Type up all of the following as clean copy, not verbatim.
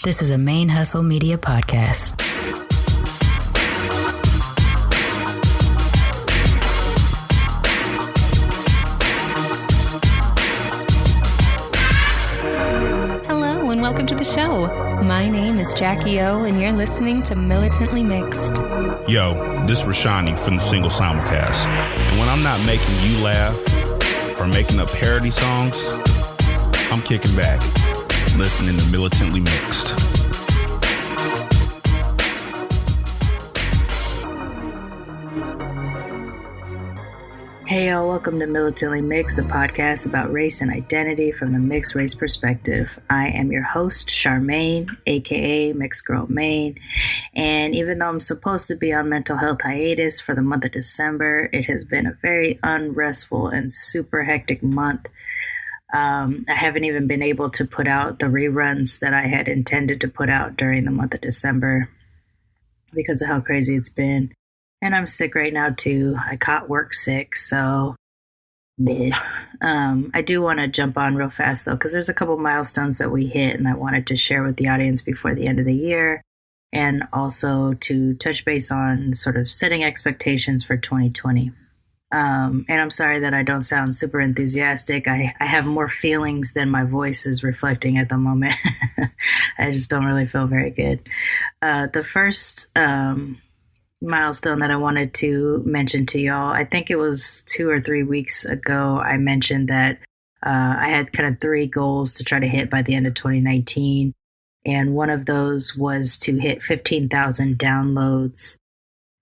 This is a ManeHustle Media podcast. Hello and welcome to the show. My name is Jackie O and you're listening to Militantly MIxed. Yo, this is Rashani from the Single Simulcast. And when I'm not making you laugh or making up parody songs, I'm kicking back, listening to Militantly MIxed. Hey y'all, welcome to Militantly MIxed, a podcast about race and identity from the mixed race perspective. I am your host, Charmaine, aka Mixed Girl Maine, and even though I'm supposed to be on mental health hiatus for the month of December, it has been a very unrestful and super hectic month. I haven't even been able to put out the reruns that I had intended to put out during the month of December because of how crazy it's been. And I'm sick right now, too. I caught work sick, so I do want to jump on real fast, though, because there's a couple milestones that we hit, and I wanted to share with the audience before the end of the year, and also to touch base on sort of setting expectations for 2020. And I'm sorry that I don't sound super enthusiastic. I have more feelings than my voice is reflecting at the moment. I just don't really feel very good. The first milestone that I wanted to mention to y'all, I think it was 2 or 3 weeks ago, I mentioned that I had kind of 3 goals to try to hit by the end of 2019. And one of those was to hit 15,000 downloads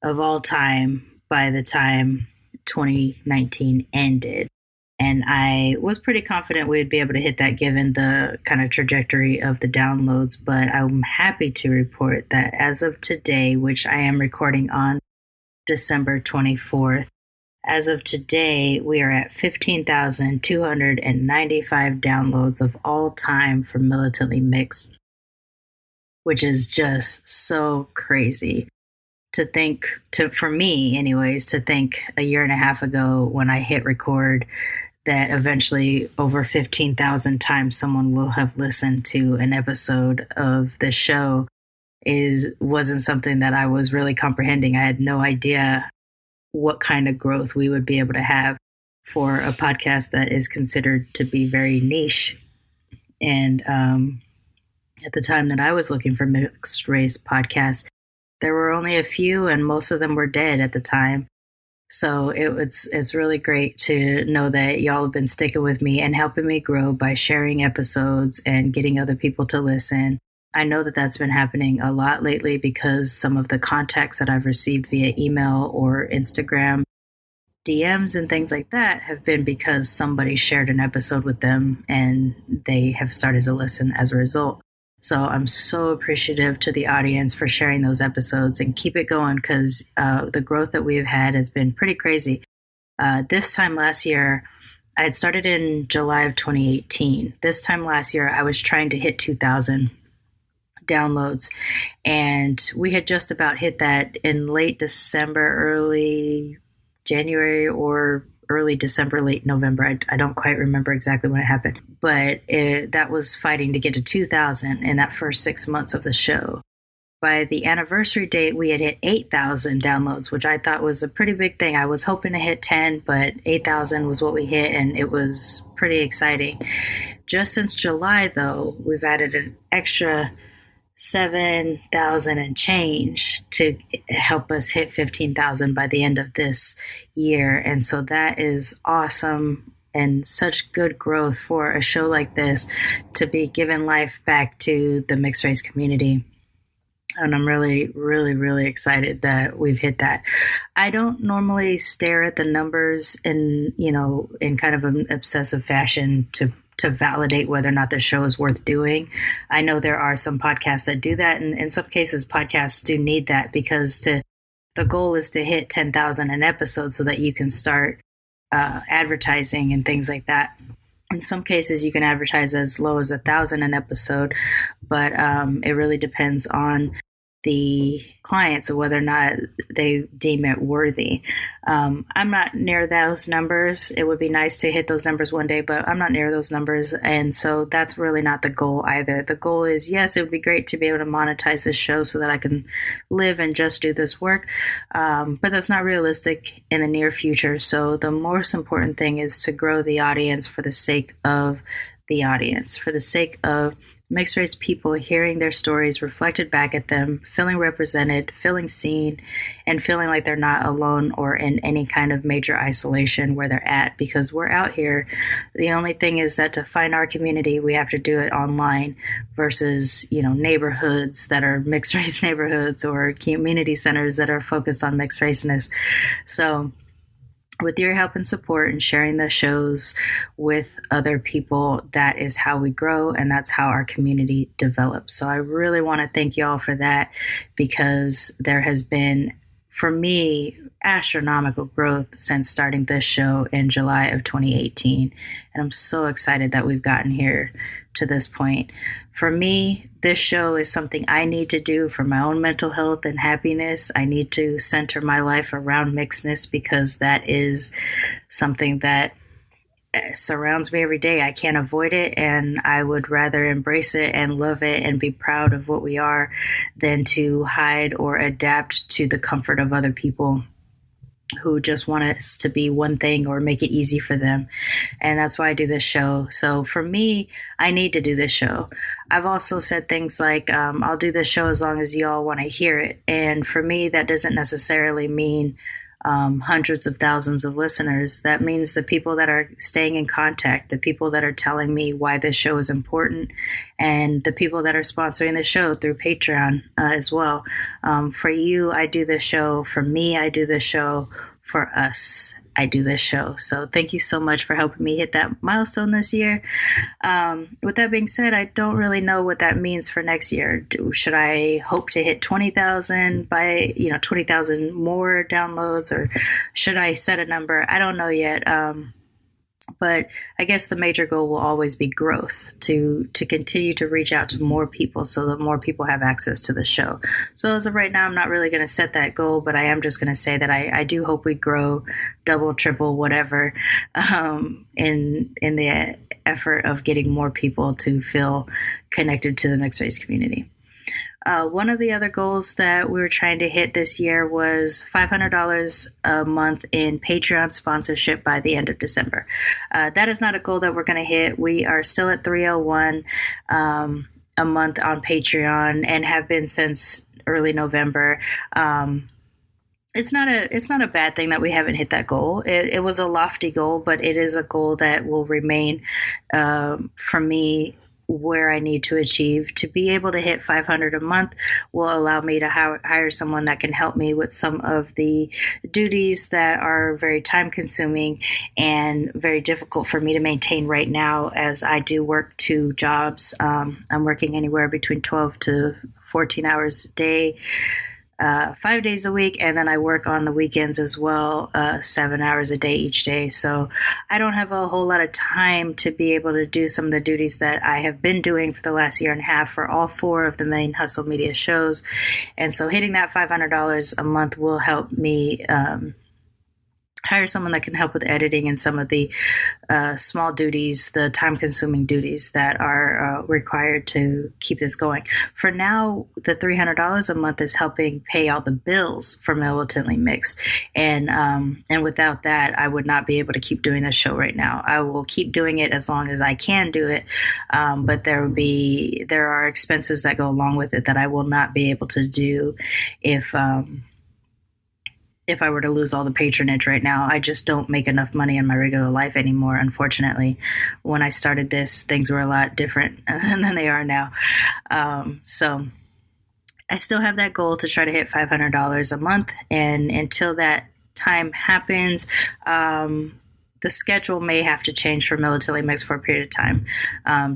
of all time by the time 2019 ended. And I was pretty confident we'd be able to hit that given the kind of trajectory of the downloads. But I'm happy to report that as of today, which I am recording on December 24th, as of today, we are at 15,295 downloads of all time for Militantly MIxed, which is just so crazy. For me anyways, to think a year and a half ago when I hit record that eventually over 15,000 times someone will have listened to an episode of the show wasn't something that I was really comprehending. I had no idea what kind of growth we would be able to have for a podcast that is considered to be very niche. And at the time that I was looking for mixed race podcasts, there were only a few, and most of them were dead at the time. So it's really great to know that y'all have been sticking with me and helping me grow by sharing episodes and getting other people to listen. I know that that's been happening a lot lately because some of the contacts that I've received via email or Instagram DMs and things like that have been because somebody shared an episode with them and they have started to listen as a result. So I'm so appreciative to the audience for sharing those episodes and keep it going because the growth that we've had has been pretty crazy. This time last year, I had started in July of 2018. This time last year, I was trying to hit 2,000 downloads, and we had just about hit that in late December, early January, or early December, late November. I don't quite remember exactly when it happened, but that was fighting to get to 2,000 in that first 6 months of the show. By the anniversary date, we had hit 8,000 downloads, which I thought was a pretty big thing. I was hoping to hit 10, but 8,000 was what we hit, and it was pretty exciting. Just since July, though, we've added an extra 7,000 and change to help us hit 15,000 by the end of this year. And so that is awesome and such good growth for a show like this to be giving life back to the mixed race community. And I'm really, really, really excited that we've hit that. I don't normally stare at the numbers in kind of an obsessive fashion to validate whether or not the show is worth doing. I know there are some podcasts that do that, and in some cases, podcasts do need that because the goal is to hit 10,000 an episode so that you can start advertising and things like that. In some cases, you can advertise as low as 1,000 an episode, but it really depends on the clients, or whether or not they deem it worthy. I'm not near those numbers. It would be nice to hit those numbers one day, but I'm not near those numbers. And so that's really not the goal either. The goal is, yes, it would be great to be able to monetize this show so that I can live and just do this work. But that's not realistic in the near future. So the most important thing is to grow the audience for the sake of the audience, for the sake of mixed race people hearing their stories reflected back at them, feeling represented, feeling seen, and feeling like they're not alone or in any kind of major isolation where they're at, because we're out here. The only thing is that to find our community, we have to do it online versus, neighborhoods that are mixed race neighborhoods or community centers that are focused on mixed raceness. So with your help and support and sharing the shows with other people, that is how we grow, and that's how our community develops. So I really want to thank you all for that, because there has been, for me, astronomical growth since starting this show in July of 2018. And I'm so excited that we've gotten here to this point. For me, this show is something I need to do for my own mental health and happiness. I need to center my life around mixedness, because that is something that surrounds me every day. I can't avoid it, and I would rather embrace it and love it and be proud of what we are than to hide or adapt to the comfort of other people who just want us to be one thing or make it easy for them. And that's why I do this show. So for me, I need to do this show. I've also said things like, I'll do this show as long as you all want to hear it. And for me, that doesn't necessarily mean hundreds of thousands of listeners. That means the people that are staying in contact, the people that are telling me why this show is important, and the people that are sponsoring the show through Patreon as well. For you, I do this show. For me, I do this show. For us, I do this show. So thank you so much for helping me hit that milestone this year. With that being said, I don't really know what that means for next year. Should I hope to hit 20,000 by, 20,000 more downloads, or should I set a number? I don't know yet. But I guess the major goal will always be growth, to continue to reach out to more people so that more people have access to the show. So as of right now, I'm not really going to set that goal, but I am just going to say that I do hope we grow double, triple, whatever, in the effort of getting more people to feel connected to the mixed race community. One of the other goals that we were trying to hit this year was $500 a month in Patreon sponsorship by the end of December. That is not a goal that we're going to hit. We are still at $301 a month on Patreon, and have been since early November. It's not a bad thing that we haven't hit that goal. It was a lofty goal, but it is a goal that will remain for me where I need to achieve. To be able to hit $500 a month will allow me to hire someone that can help me with some of the duties that are very time consuming and very difficult for me to maintain right now, as I do work 2 jobs. I'm working anywhere between 12 to 14 hours a day, 5 days a week, and then I work on the weekends as well, 7 hours a day each day. So I don't have a whole lot of time to be able to do some of the duties that I have been doing for the last year and a half for all 4 of the ManeHustle media shows. And so hitting that $500 a month will help me hire someone that can help with editing and some of the small duties, the time-consuming duties that are required to keep this going. For now, the $300 a month is helping pay all the bills for Militantly MIxed, and without that, I would not be able to keep doing this show right now. I will keep doing it as long as I can do it, but there are expenses that go along with it that I will not be able to do if I were to lose all the patronage right now. I just don't make enough money in my regular life anymore, unfortunately. When I started this, things were a lot different than they are now. So I still have that goal to try to hit $500 a month. And until that time happens, the schedule may have to change for Militantly MIxed for a period of time,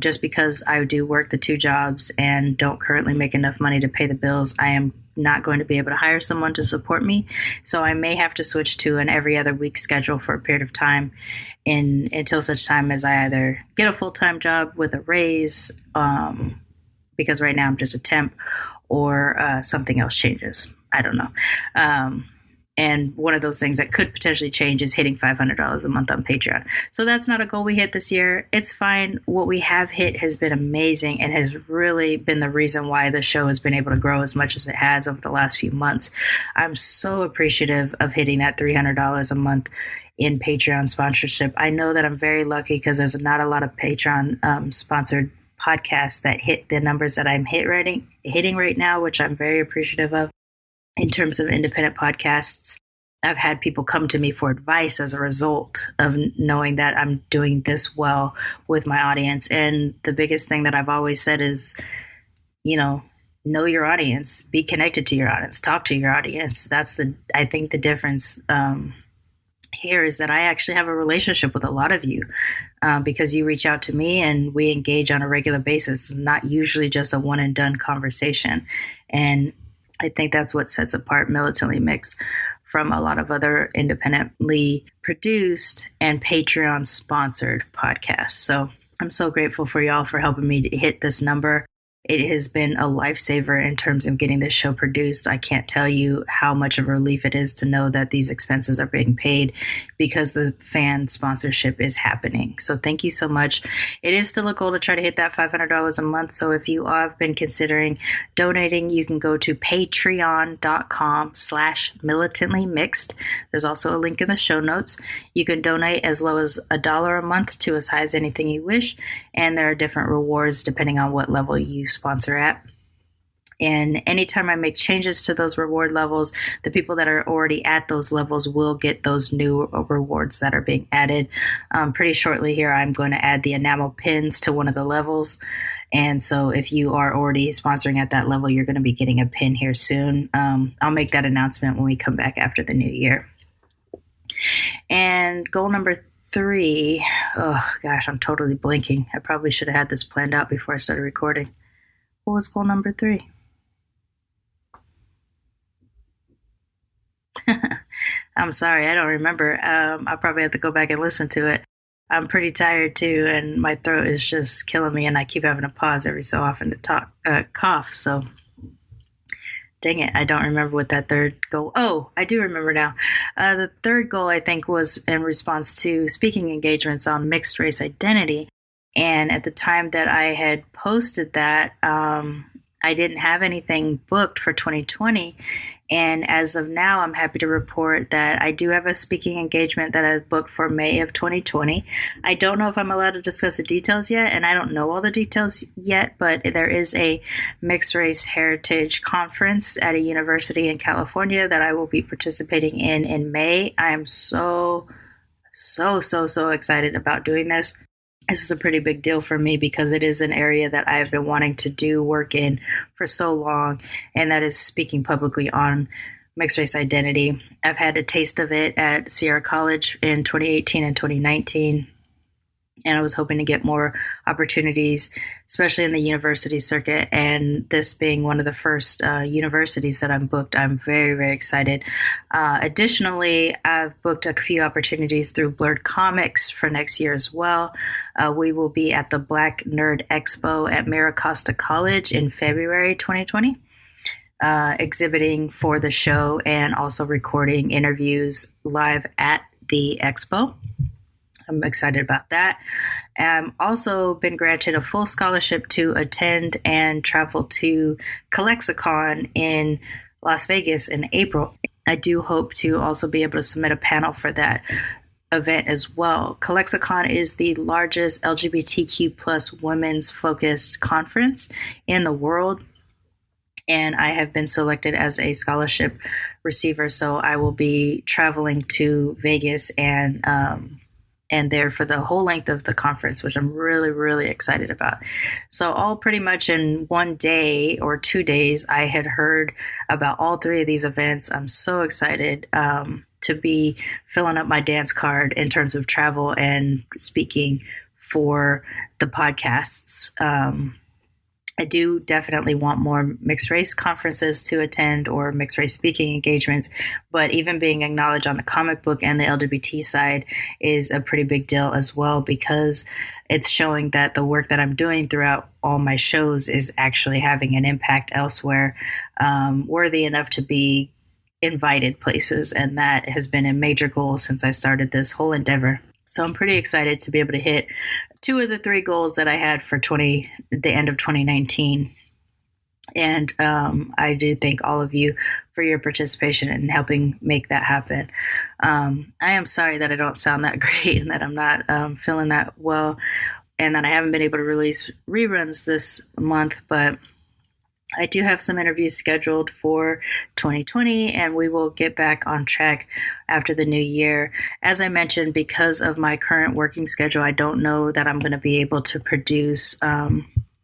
just because I do work the 2 jobs and don't currently make enough money to pay the bills. I am not going to be able to hire someone to support me, so I may have to switch to an every other week schedule for a period of time, until such time as I either get a full-time job with a raise, because right now I'm just a temp, or something else changes. I don't know. And one of those things that could potentially change is hitting $500 a month on Patreon. So that's not a goal we hit this year. It's fine. What we have hit has been amazing and has really been the reason why the show has been able to grow as much as it has over the last few months. I'm so appreciative of hitting that $300 a month in Patreon sponsorship. I know that I'm very lucky because there's not a lot of Patreon sponsored podcasts that hit the numbers that I'm hitting right now, which I'm very appreciative of. In terms of independent podcasts, I've had people come to me for advice as a result of knowing that I'm doing this well with my audience. And the biggest thing that I've always said is, know your audience, be connected to your audience, talk to your audience. I think the difference here is that I actually have a relationship with a lot of you because you reach out to me and we engage on a regular basis, not usually just a one and done conversation. And I think that's what sets apart Militantly MIxed from a lot of other independently produced and Patreon sponsored podcasts. So I'm so grateful for y'all for helping me to hit this number. It has been a lifesaver in terms of getting this show produced. I can't tell you how much of a relief it is to know that these expenses are being paid because the fan sponsorship is happening. So thank you so much. It is still a goal to try to hit that $500 a month. So if you have been considering donating, you can go to patreon.com/militantlymixed. There's also a link in the show notes. You can donate as low as $1 a month to as high as anything you wish. And there are different rewards depending on what level you sponsor at. And anytime I make changes to those reward levels, the people that are already at those levels will get those new rewards that are being added. Pretty shortly here, I'm going to add the enamel pins to one of the levels. And so if you are already sponsoring at that level, you're going to be getting a pin here soon. I'll make that announcement when we come back after the new year. And goal number 3, oh gosh, I'm totally blinking. I probably should have had this planned out before I started recording. What was goal number 3? I'm sorry, I don't remember. I'll probably have to go back and listen to it. I'm pretty tired too, and my throat is just killing me, and I keep having to pause every so often to cough. So, dang it, I don't remember what that third goal. Oh, I do remember now. The third goal, I think, was in response to speaking engagements on mixed race identity. And at the time that I had posted that, I didn't have anything booked for 2020. And as of now, I'm happy to report that I do have a speaking engagement that I've booked for May of 2020. I don't know if I'm allowed to discuss the details yet, and I don't know all the details yet, but there is a mixed race heritage conference at a university in California that I will be participating in May. I am so excited about doing this. This is a pretty big deal for me because it is an area that I've been wanting to do work in for so long, and that is speaking publicly on mixed race identity. I've had a taste of it at Sierra College in 2018 and 2019, and I was hoping to get more opportunities, especially in the university circuit, and this being one of the first universities that I'm booked, I'm very, very excited. Additionally, I've booked a few opportunities through Blurred Comics for next year as well. We will be at the Black Nerd Expo at Miracosta College in February 2020, exhibiting for the show and also recording interviews live at the expo. I'm excited about that. Also been granted a full scholarship to attend and travel to CollexiCon in Las Vegas in April. I do hope to also be able to submit a panel for that event as well. CollexiCon is the largest LGBTQ plus women's focused conference in the world, and I have been selected as a scholarship receiver, so I will be traveling to Vegas and there for the whole length of the conference, which I'm really, really excited about. So all pretty much in one day or 2 days, I had heard about all 3 of these events. I'm so excited to be filling up my dance card in terms of travel and speaking for the podcasts. I do definitely want more mixed race conferences to attend or mixed race speaking engagements, but even being acknowledged on the comic book and the LGBT side is a pretty big deal as well, because it's showing that the work that I'm doing throughout all my shows is actually having an impact elsewhere, worthy enough to be invited places. And that has been a major goal since I started this whole endeavor. So I'm pretty excited to be able to hit 2 of the 3 goals that I had for the end of 2019. And I do thank all of you for your participation in helping make that happen. I am sorry that I don't sound that great and that I'm not feeling that well, and that I haven't been able to release reruns this month, but I do have some interviews scheduled for 2020, and we will get back on track after the new year. As I mentioned, because of my current working schedule, I don't know that I'm going to be able to produce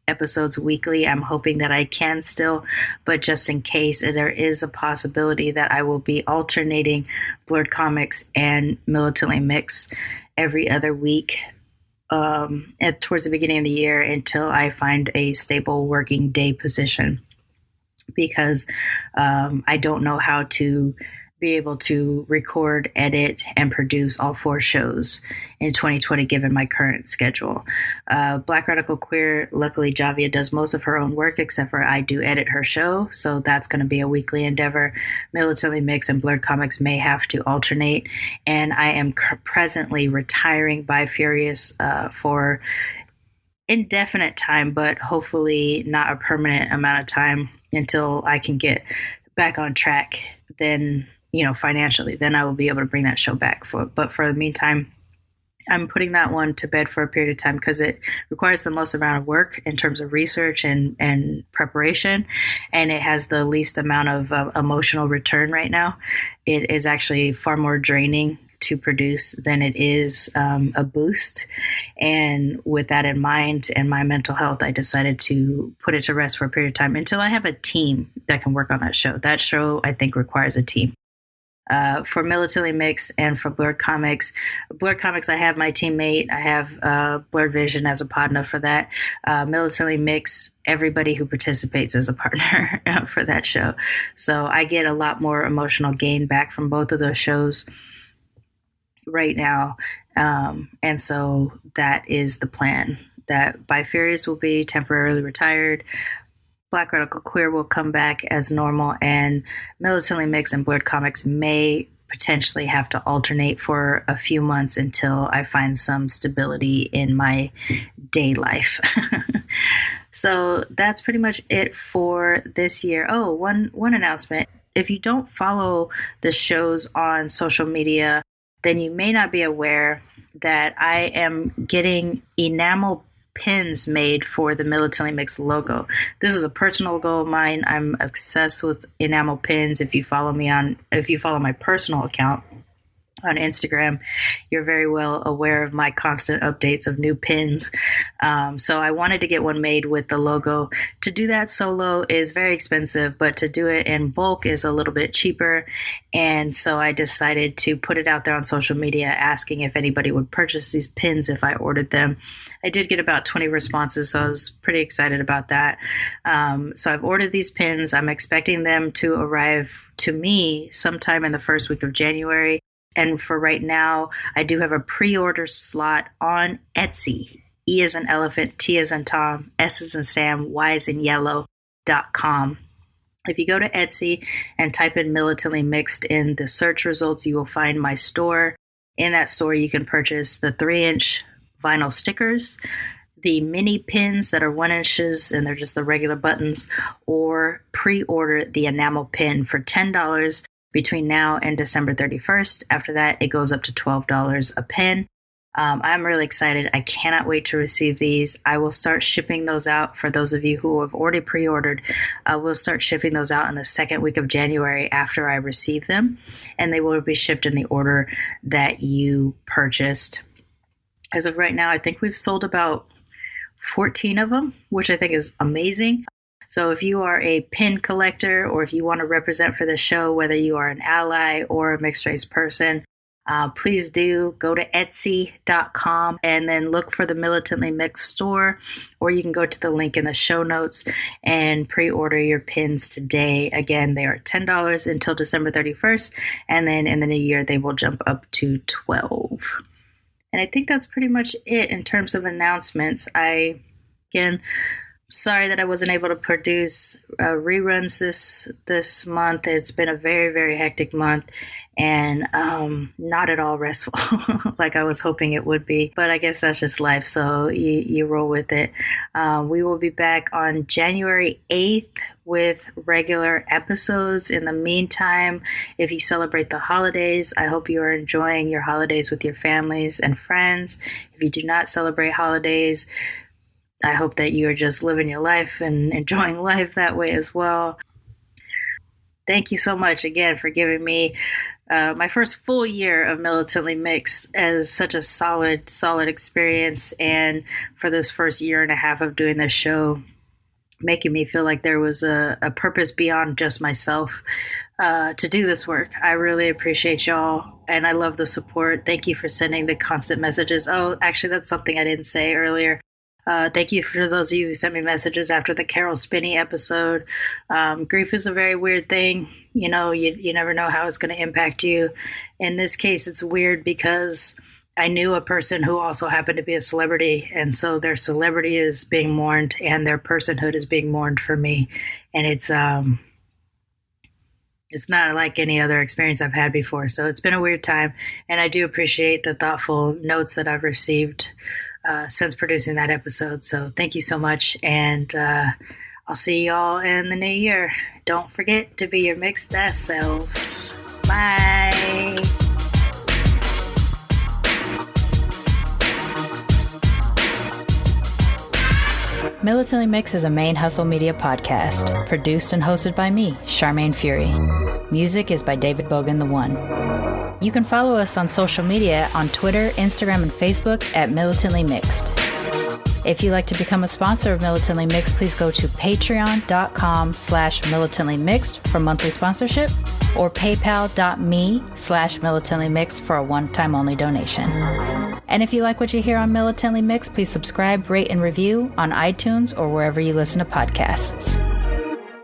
episodes weekly. I'm hoping that I can still, but just in case, there is a possibility that I will be alternating Blurred Comics and Militantly MIxed every other week towards the beginning of the year until I find a stable working day position, because I don't know how to be able to record, edit, and produce all 4 shows in 2020 given my current schedule. Black Radical Queer, luckily Javia does most of her own work except for I do edit her show, so that's going to be a weekly endeavor. Militantly MIxed and Blurred Comics may have to alternate, and I am presently retiring by Furious for indefinite time, but hopefully not a permanent amount of time until I can get back on track. Then, financially, then I will be able to bring that show back. But for the meantime, I'm putting that one to bed for a period of time because it requires the most amount of work in terms of research and preparation, and it has the least amount of emotional return right now. It is actually far more draining to produce than it is a boost. And with that in mind and my mental health, I decided to put it to rest for a period of time until I have a team that can work on that show. That show, I think, requires a team. For Militantly MIxed and for Blurred Comics, I have my teammate. I have Blurred Vision as a partner for that. Militantly MIxed, everybody who participates is a partner for that show. So I get a lot more emotional gain back from both of those shows right now. And so that is the plan, that By Furious will be temporarily retired. Black Radical Queer will come back as normal, and Militantly MIxed and Blurred Comics may potentially have to alternate for a few months until I find some stability in my day life. So that's pretty much it for this year. Oh, one announcement. If you don't follow the shows on social media, then you may not be aware that I am getting enamel pins made for the Militantly MIxed logo. This is a personal goal of mine. I'm obsessed with enamel pins. If you follow my personal account on Instagram, you're very well aware of my constant updates of new pins. So I wanted to get one made with the logo. To do that solo is very expensive, but to do it in bulk is a little bit cheaper. And so I decided to put it out there on social media asking if anybody would purchase these pins if I ordered them. I did get about 20 responses, so I was pretty excited about that. So I've ordered these pins. I'm expecting them to arrive to me sometime in the first week of January. And for right now, I do have a pre-order slot on Etsy. E as in elephant, T as in Tom, S as in Sam, Y as in yellow.com. If you go to Etsy and type in Militantly MIxed in the search results, you will find my store. In that store, you can purchase the 3-inch vinyl stickers, the mini pins that are 1 inches and they're just the regular buttons, or pre-order the enamel pin for $10 between now and December 31st. After that, it goes up to $12 a pin. I'm really excited. I cannot wait to receive these. I will start shipping those out for those of you who have already pre-ordered. We'll start shipping those out in the second week of January after I receive them, and they will be shipped in the order that you purchased. As of right now, I think we've sold about 14 of them, which I think is amazing. So if you are a pin collector or if you want to represent for the show, whether you are an ally or a mixed race person, Please do go to Etsy.com and then look for the Militantly MIxed store, or you can go to the link in the show notes and pre-order your pins today. Again, they are $10 until December 31st, and then in the new year they will jump up to $12. And I think that's pretty much it in terms of announcements. Again, sorry that I wasn't able to produce reruns this month. It's been a very, very hectic month and not at all restful like I was hoping it would be. But I guess that's just life, so you roll with it. We will be back on January 8th with regular episodes. In the meantime, if you celebrate the holidays, I hope you are enjoying your holidays with your families and friends. If you do not celebrate holidays, I hope that you are just living your life and enjoying life that way as well. Thank you so much again for giving me my first full year of Militantly MIxed as such a solid experience, and for this first year and a half of doing this show, making me feel like there was a purpose beyond just myself to do this work. I really appreciate y'all, and I love the support. Thank you for sending the constant messages. Oh, actually, that's something I didn't say earlier. Thank you for those of you who sent me messages after the Carol Spinney episode. Grief is a very weird thing. You know, you never know how it's going to impact you. In this case, it's weird because I knew a person who also happened to be a celebrity, and so their celebrity is being mourned and their personhood is being mourned for me. And it's not like any other experience I've had before. So it's been a weird time, and I do appreciate the thoughtful notes that I've received since producing that episode. So thank you so much, and I'll see y'all in the new year. Don't forget to be your mixed ass selves. Bye. Militantly MIxed is a ManeHustle media podcast, produced and hosted by me, Charmaine Fury. Music is by David Bogan the One. You can follow us on social media on Twitter, Instagram, and Facebook at Militantly MIxed. If you'd like to become a sponsor of Militantly MIxed, please go to patreon.com/militantlymixed for monthly sponsorship, or paypal.me/militantlymixed for a one-time only donation. And if you like what you hear on Militantly MIxed, please subscribe, rate, and review on iTunes or wherever you listen to podcasts.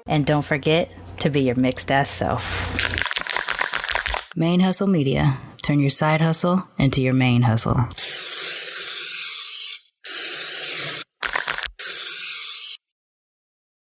And don't forget to be your mixed ass self. ManeHustle Media. Turn your side hustle into your main hustle.